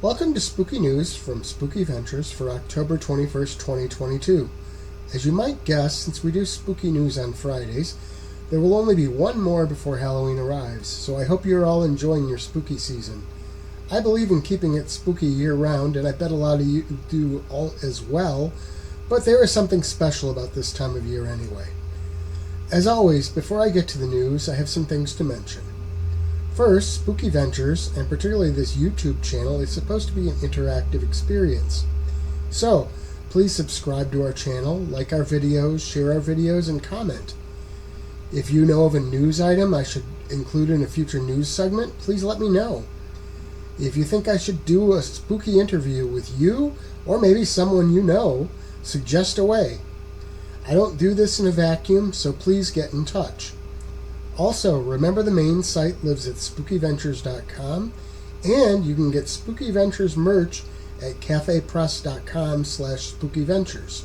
Welcome to Spooky News from Spooky Ventures for October 21st, 2022. As you might guess, since we do Spooky News on Fridays, there will only be one more before Halloween arrives, so I hope you're all enjoying your spooky season. I believe in keeping it spooky year-round, and I bet a lot of you do all as well, but there is something special about this time of year anyway. As always, before I get to the news, I have some things to mention. First, Spooky Ventures, and particularly this YouTube channel, is supposed to be an interactive experience. So, please subscribe to our channel, like our videos, share our videos, and comment. If you know of a news item I should include in a future news segment, please let me know. If you think I should do a spooky interview with you, or maybe someone you know, suggest away. I don't do this in a vacuum, so please get in touch. Also, remember the main site lives at spookyventures.com, and you can get Spooky Ventures merch at cafepress.com/spookyventures.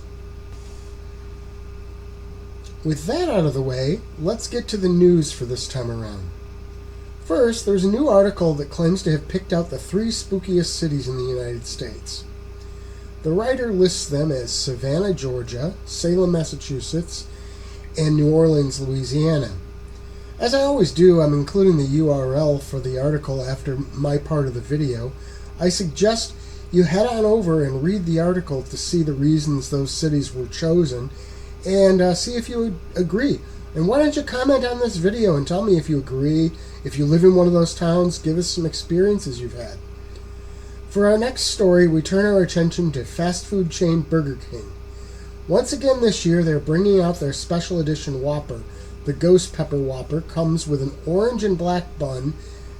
With that out of the way, let's get to the news for this time around. First, there's a new article that claims to have picked out the 3 spookiest cities in the United States. The writer lists them as Savannah, Georgia, Salem, Massachusetts, and New Orleans, Louisiana. As I always do, I'm including the URL for the article after my part of the video. I suggest you head on over and read the article to see the reasons those cities were chosen and see if you agree. And why don't you comment on this video and tell me if you agree, if you live in one of those towns, give us some experiences you've had. For our next story, we turn our attention to fast food chain Burger King. Once again this year, they're bringing out their special edition Whopper. The Ghost Pepper Whopper comes with an orange and black bun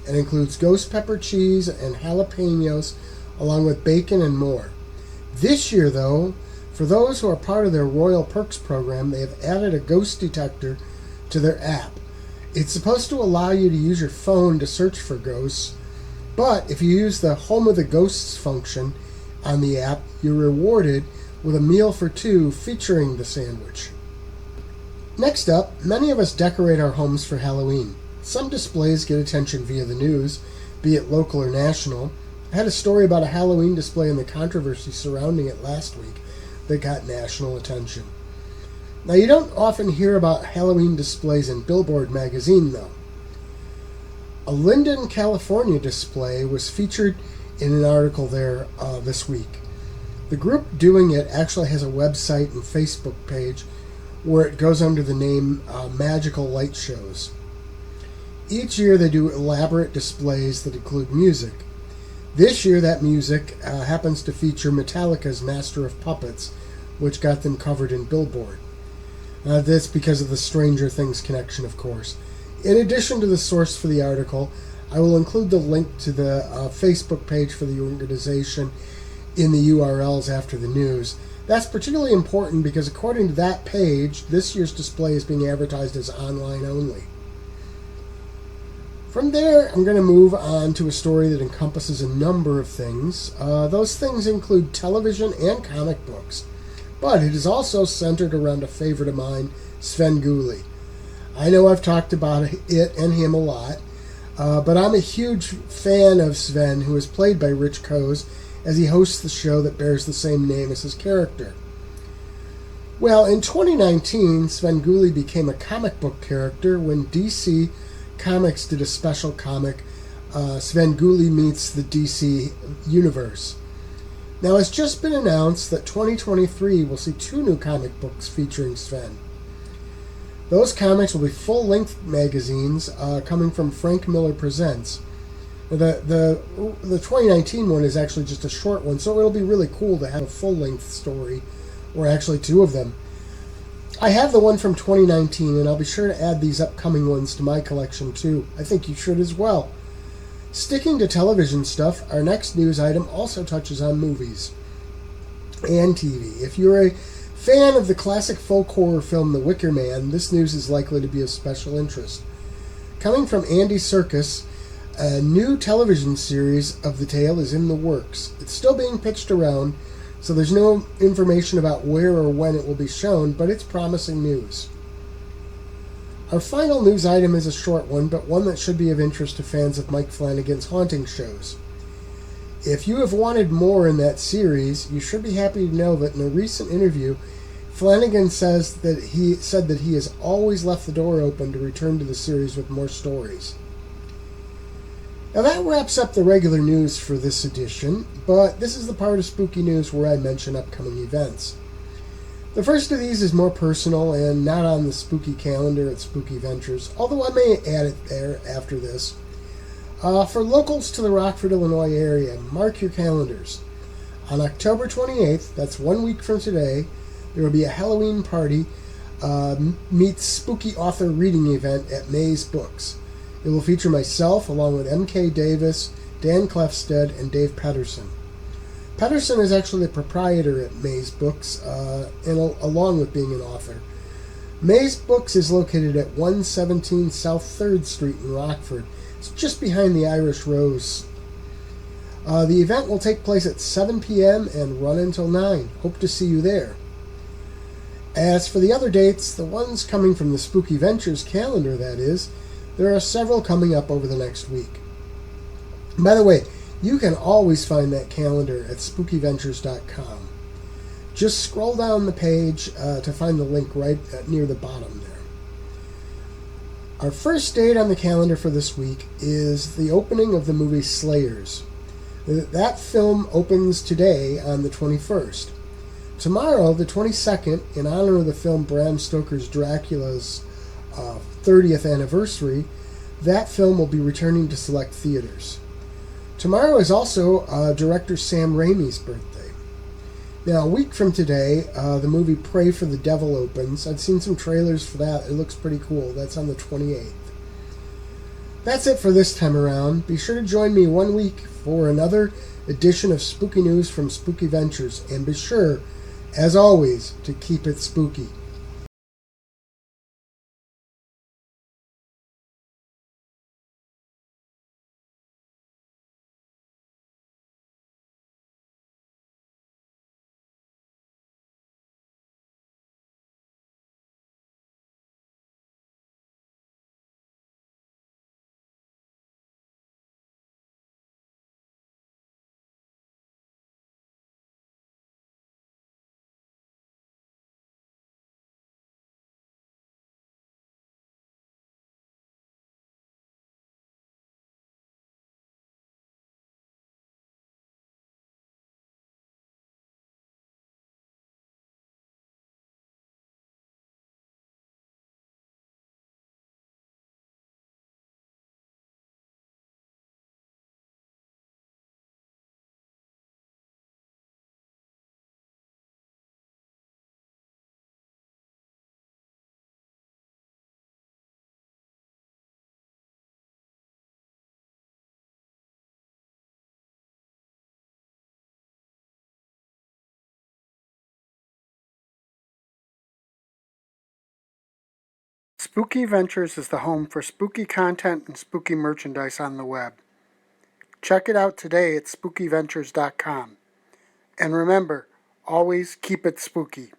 and includes ghost pepper cheese and jalapenos along with bacon and more. This year, though, for those who are part of their Royal Perks program, they have added a ghost detector to their app. It's supposed to allow you to use your phone to search for ghosts, but if you use the Home of the Ghosts function on the app, you're rewarded with a meal for 2 featuring the sandwich. Next up, many of us decorate our homes for Halloween. Some displays get attention via the news, be it local or national. I had a story about a Halloween display and the controversy surrounding it last week that got national attention. Now, you don't often hear about Halloween displays in Billboard magazine, though. A Linden, California display was featured in an article there this week. The group doing it actually has a website and Facebook page where it goes under the name Magical Light Shows. Each year they do elaborate displays that include music. This year that music happens to feature Metallica's Master of Puppets, which got them covered in Billboard. That's because of the Stranger Things connection, of course. In addition to the source for the article, I will include the link to the Facebook page for the organization in the URLs after the news. That's particularly important because according to that page, this year's display is being advertised as online only. From there, I'm going to move on to a story that encompasses a number of things. Those things include television and comic books, but it is also centered around a favorite of mine, Svengoolie. I know I've talked about it and him a lot, but I'm a huge fan of Sven, who is played by Rich Koz, as he hosts the show that bears the same name as his character. Well, in 2019, Svengoolie became a comic book character when DC Comics did a special comic, Svengoolie Meets the DC Universe. Now, it's just been announced that 2023 will see 2 new comic books featuring Sven. Those comics will be full-length magazines coming from Frank Miller Presents. The 2019 one is actually just a short one, so it'll be really cool to have a full-length story, or actually 2 of them. I have the one from 2019, and I'll be sure to add these upcoming ones to my collection too. I think you should as well. Sticking to television stuff, our next news item also touches on movies and TV. If you're a fan of the classic folk horror film The Wicker Man, this news is likely to be of special interest. Coming from Andy Serkis, a new television series of the tale is in the works. It's still being pitched around, so there's no information about where or when it will be shown, but it's promising news. Our final news item is a short one, but one that should be of interest to fans of Mike Flanagan's haunting shows. If you have wanted more in that series, you should be happy to know that in a recent interview, Flanagan said that he has always left the door open to return to the series with more stories. Now that wraps up the regular news for this edition, but this is the part of Spooky News where I mention upcoming events. The first of these is more personal and not on the spooky calendar at Spooky Ventures, although I may add it there after this. For locals to the Rockford, Illinois area, mark your calendars. On October 28th, that's 1 week from today, there will be a Halloween party meets spooky author reading event at Maze Books. It will feature myself along with M.K. Davis, Dan Clefstead, and Dave Pedersen. Pedersen is actually the proprietor at Maze Books, along with being an author. Maze Books is located at 117 South 3rd Street in Rockford. It's just behind the Irish Rose. The event will take place at 7 p.m. and run until 9. Hope to see you there. As for the other dates, the ones coming from the Spooky Ventures calendar, that is, there are several coming up over the next week. By the way, you can always find that calendar at spookyventures.com. Just scroll down the page to find the link right near the bottom there. Our first date on the calendar for this week is the opening of the movie Slayers. That film opens today on the 21st. Tomorrow, the 22nd, in honor of the film Bram Stoker's Dracula's 30th anniversary, that film will be returning to select theaters. Tomorrow is also director Sam Raimi's birthday. Now, a week from today, the movie Pray for the Devil opens. I've seen some trailers for that. It looks pretty cool. That's on the 28th. That's it for this time around. Be sure to join me 1 week for another edition of Spooky News from Spooky Ventures. And be sure, as always, to keep it spooky. Spooky Ventures is the home for spooky content and spooky merchandise on the web. Check it out today at spookyventures.com. And remember, always keep it spooky.